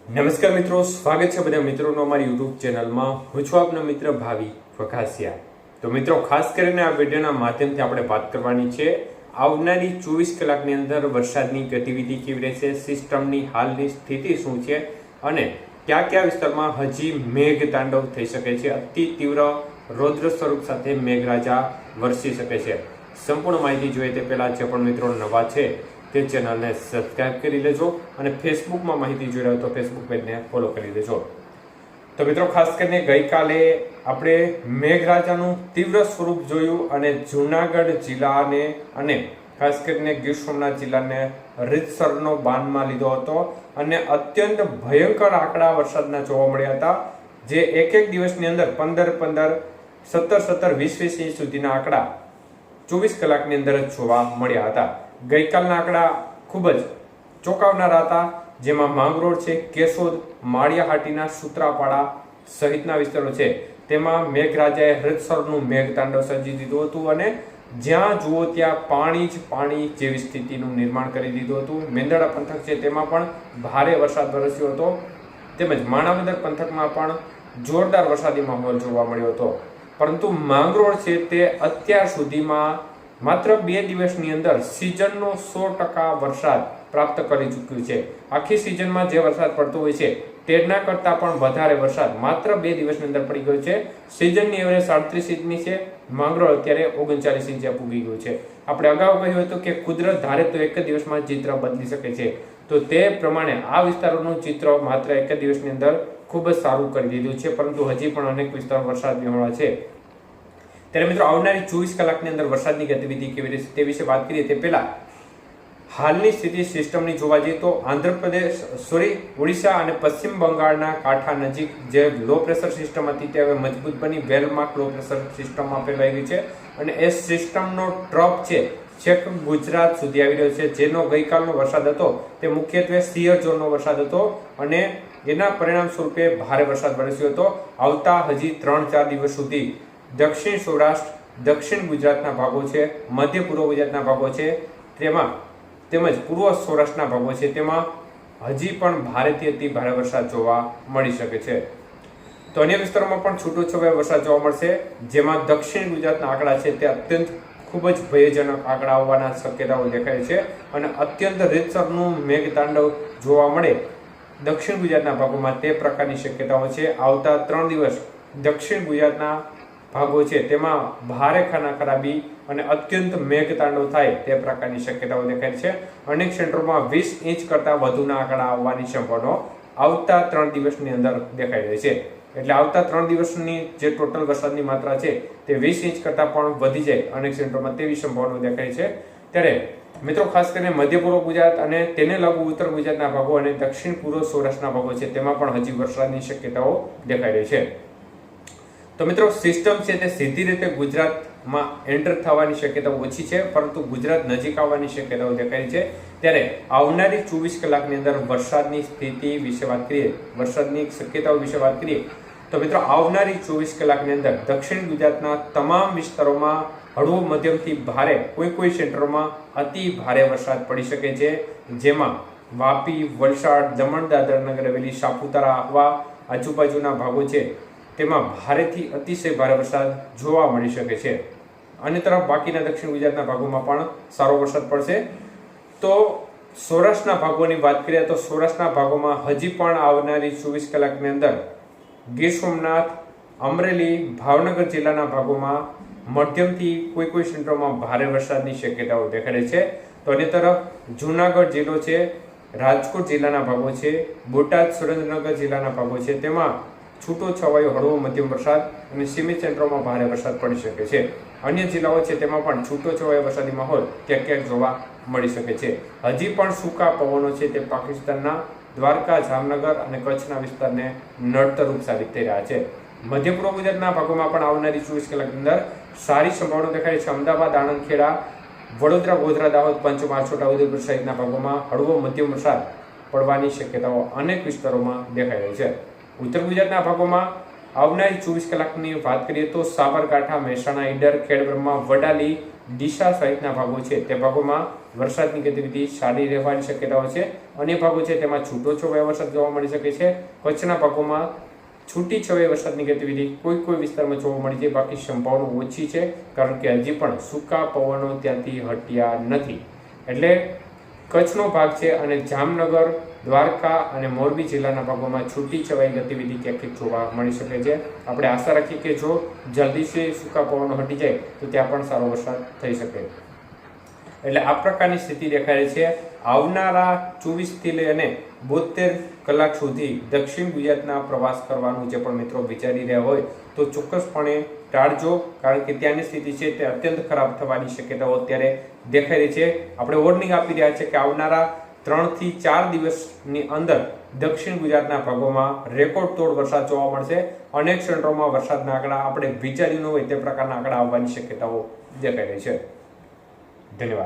નમસ્કાર મિત્રો, સ્વાગત છે બધા મિત્રોનો અમારી યુટ્યુબ ચેનલમાં. હું છું આપનો મિત્ર ભાવિ વઘાસિયા. તો મિત્રો, ખાસ કરીને આ વિડીયોના માધ્યમથી આપણે વાત કરવાની છે આવનારી 24 કલાકની અંદર વરસાદની ગતિવિધિ કેવી રહેશે, સિસ્ટમની હાલની સ્થિતિ શું છે અને કયા કયા વિસ્તારમાં હજી મેઘ તાંડવ થઈ શકે છે, અતિ તીવ્ર રૌદ્ર સ્વરૂપ સાથે મેઘરાજા વરસી શકે છે. સંપૂર્ણ માહિતી જોઈએ તે પહેલા જે પણ મિત્રો નવા છે તે ચેનલને સબસ્ક્રાઇબ કરી લેજો અને ફેસબુકમાં માહિતી જોઈ રહ્યો તો ફેસબુક પેજને ફોલો કરી લેજો. તો મિત્રો, ખાસ કરીને ગઈકાલે આપણે મેઘરાજાનું તીવ્ર સ્વરૂપ જોયું અને જૂનાગઢ જિલ્લાને અને ખાસ કરીને ગીર સોમનાથ જિલ્લાને રીતસરનો બાનમાં લીધો હતો અને અત્યંત ભયંકર આંકડા વરસાદના જોવા મળ્યા હતા, જે એક દિવસની અંદર 15-15, 17-17, 20-20 ઇંચ સુધીના આંકડા 24 કલાકની અંદર જ જોવા મળ્યા હતા. ગઈકાલના આંકડા ખૂબ જ ચોંકાવનારા હતા, જેમાં માંગરોળ છે, કેશોદ, માળિયાહાટીના સૂત્રાપાડા સહિતના વિસ્તારો છે તેમાં મેઘરાજાએ હૃદસરનું મેઘતાંડવ સર્જી દીધું હતું અને જ્યાં જુઓ ત્યાં પાણી જ પાણી જેવી સ્થિતિનું નિર્માણ કરી દીધું હતું. મેંદરડા પંથક છે તેમાં પણ ભારે વરસાદ વરસ્યો હતો, તેમજ માણાવદર પંથકમાં પણ જોરદાર વરસાદી માહોલ જોવા મળ્યો હતો. પરંતુ માંગરોળ છે તે અત્યાર સુધીમાં માત્ર 2 દિવસની અંદર સિઝનનો 100% વરસાદ પ્રાપ્ત કરી ચૂક્યું છે. આખી સિઝનમાં જે વરસાદ પડતો હોય છે તેના કરતાં પણ વધારે વરસાદ માત્ર 2 દિવસની અંદર પડી ગયો છે. સિઝનની એવરેજ 37 ઇંચની છે, માંગરોળ અત્યારે 39 ઇંચે પૂગી ગયું છે. આપણે અગાઉ કહ્યું હતું કે કુદરત ધારે તો એક દિવસમાં ચિત્ર બદલી શકે છે, તો તે પ્રમાણે આ વિસ્તારોનું ચિત્ર માત્ર એક દિવસની અંદર ખૂબ જ સારું કરી દીધું છે. પરંતુ હજી પણ અનેક વિસ્તારો વરસાદ વિહોણા છે. ત્યારે મિત્રો, આવનારી 24 કલાકની અંદર વરસાદની ગતિવિધિ કેવી રહેશે તે વિશે વાત કરીએ તે પહેલા હાલની સ્થિતિ સિસ્ટમની જોવા જઈએ તો આંધ્રપ્રદેશ, ઓડિશા અને પશ્ચિમ બંગાળના કાંઠા નજીક જે લો પ્રેશર સિસ્ટમ હતી તે હવે મજબૂત બની વેલમાર્ક લો પ્રેશર સિસ્ટમમાં ફેરવાઈ ગઈ છે અને એ સિસ્ટમનો ટ્રફ છે છેક ગુજરાત સુધી આવી રહ્યો છે. જેનો ગઈકાલનો વરસાદ હતો તે મુખ્યત્વે સિયર ઝોનનો વરસાદ હતો અને એના પરિણામ સ્વરૂપે ભારે વરસાદ વરસ્યો હતો. આવતા હજી 3-4 દિવસ સુધી દક્ષિણ સૌરાષ્ટ્ર, દક્ષિણ ગુજરાતના ભાગો છે, મધ્ય પૂર્વ ગુજરાતના ભાગો છે તેમજ પૂર્વ સૌરાષ્ટ્રના ભાગો છે તેમાં હજી પણ ભારેથી અતિ ભારે વરસાદ જોવા મળી શકે છે. તો અન્ય વિસ્તારોમાં પણ છૂટોછવાયો વરસાદ જોવા મળશે, જેમાં દક્ષિણ ગુજરાતના આંકડા છે તે અત્યંત ખૂબ જ ભયજનક આંકડા આવવાના શક્યતાઓ દેખાય છે અને અત્યંત રીતસરનું મેઘતાંડવ જોવા મળે દક્ષિણ ગુજરાતના ભાગોમાં તે પ્રકારની શક્યતાઓ છે. આવતા 3 દિવસ દક્ષિણ ગુજરાતના ભાગો છે તેમાં ભારે ખાના ખરાબી અને અત્યંત મેઘતાંડવ થાય તે પ્રકારની શક્યતાઓ દેખાય છે. અનેક સેન્ટરોમાં 20 ઇંચ કરતાં વધુના આંકડા આવવાની સંભાવના આવતા 3 દિવસની અંદર દેખાઈ રહી છે. એટલે આવતા 3 દિવસની જે ટોટલ વરસાદની માત્રા છે તે 20 ઇંચ કરતાં પણ વધી જાય અનેક સેન્ટરોમાં તેવી સંભાવના દેખાય છે. ત્યારે મિત્રો, ખાસ કરીને મધ્ય પૂર્વ ગુજરાત અને તેને લાગુ ઉત્તર ગુજરાતના ભાગો અને દક્ષિણ પૂર્વ સૌરાષ્ટ્રના ભાગો છે તેમાં પણ હજી વરસાદની શક્યતાઓ દેખાઈ રહી છે. તો મિત્રો, સિસ્ટમ છે તે સીધી રીતે ગુજરાતમાં એન્ટર થવાની શક્યતાઓ ઓછી છે, પરંતુ ગુજરાત નજીક આવવાની શક્યતાઓ દેખાય છે. ત્યારે આવનારી 24 કલાકની અંદર વરસાદની સ્થિતિ વિશે વાત કરીએ, વરસાદની શક્યતાઓ વિશે વાત કરીએ તો મિત્રો, આવનારી 24 કલાકની અંદર દક્ષિણ ગુજરાતના તમામ વિસ્તારોમાં હળવો મધ્યમથી ભારે, કોઈ સેન્ટરોમાં અતિ ભારે વરસાદ પડી શકે છે, જેમાં વાપી, વલસાડ, દમણ, દાદરા નગર હવેલી, સાપુતારા, આહવા આજુબાજુના ભાગો છે તેમાં ભારેથી અતિશય ભારે વરસાદ જોવા મળી શકે છે. અન્ય તરફ બાકીના દક્ષિણ ગુજરાતના ભાગોમાં પણ સારો વરસાદ પડશે. તો સૌરાષ્ટ્રના ભાગોની વાત કરીએ તો સૌરાષ્ટ્રના ભાગોમાં હજી પણ આવનારી 24 કલાકની અંદર ગીર સોમનાથ, અમરેલી, ભાવનગર જિલ્લાના ભાગોમાં મધ્યમથી કોઈ સેન્ટરોમાં ભારે વરસાદની શક્યતાઓ દેખાય છે. તો અન્ય તરફ જૂનાગઢ જિલ્લો છે, રાજકોટ જિલ્લાના ભાગો છે, બોટાદ, સુરેન્દ્રનગર જિલ્લાના ભાગો છે તેમાં છૂટો છવાયો હળવો મધ્યમ વરસાદ અને સીમિત સેન્ટરોમાં ભારે વરસાદ પડી શકે છે. અન્ય જિલ્લાઓ છે તેમાં પણ છૂટો છવાયો વરસાદી માહોલ ક્યાંક જોવા મળી શકે છે. હજી પણ સૂકા પવનો છે તે પાકિસ્તાનના દ્વારકા, જામનગર અને કચ્છના વિસ્તારને નડતરરૂપ સાબિત થઈ રહ્યા છે. મધ્ય પૂર્વ ગુજરાતના ભાગોમાં પણ આવનારી 24 કલાકની અંદર સારી સંભાવના દેખાય છે. અમદાવાદ, આણંદ, ખેડા, વડોદરા, ગોધરા, દાહોદ, પંચમહાલ, છોટાઉદેપુર સહિતના ભાગોમાં હળવો મધ્યમ વરસાદ પડવાની શક્યતાઓ અનેક વિસ્તારોમાં દેખાઈ રહી છે. ઉત્તર ગુજરાતના ભાગોમાં આવનારી 24 કલાકની વાત કરીએ તો સાબરકાંઠા, મહેસાણા, ઈડર, ખેડબ્રહ્મા, વડાલી, ડીસા સહિતના ભાગો છે તે ભાગોમાં વરસાદની ગતિવિધિ સારી રહેવાની શક્યતાઓ છે. અન્ય ભાગો છે તેમાં છૂટોછવાયો વરસાદ જોવા મળી શકે છે. કચ્છના ભાગોમાં છૂટી છવાઈ વરસાદની ગતિવિધિ કોઈ વિસ્તારમાં જોવા મળી છે, બાકી સંભાવના ઓછી છે, કારણ કે હજી પણ સૂકા પવનો ત્યાંથી હટ્યા નથી. એટલે કચ્છનો ભાગ છે અને જામનગર, દ્વારકા અને મોરબી જિલ્લાના ભાગોમાં છૂટી છવાઈ ગતિવિધિ ક્યાંક જોવા મળી શકે છે. આપણે આશા રાખીએ કે જો જલ્દીથી સૂકા પવનો હટી જાય તો ત્યાં પણ સારો વરસાદ થઈ શકે. એટલે આ પ્રકારની સ્થિતિ દેખાય છે. આવનારા 24 થી લઈને 72 કલાક સુધી દક્ષિણ ગુજરાતના પ્રવાસ કરવાનું જે પણ મિત્રો વિચારી રહ્યા હોય તો ચોક્કસપણે ટાળજો, કારણ કે ત્યાંની સ્થિતિ છે તે અત્યંત ખરાબ થવાની શક્યતાઓ અત્યારે દેખાઈ રહી છે. આપણે વોર્નિંગ આપી રહ્યા છે કે આવનારા 3 થી 4 દિવસની અંદર દક્ષિણ ગુજરાતના ભાગોમાં રેકોર્ડ તોડ વરસાદ જોવા મળશે. અનેક સેન્ટરોમાં વરસાદના આંકડા આપણે વિચાર્યું ન હોય તે પ્રકારના આંકડા આવવાની શક્યતાઓ દેખાઈ રહી છે. ધન્યવાદ.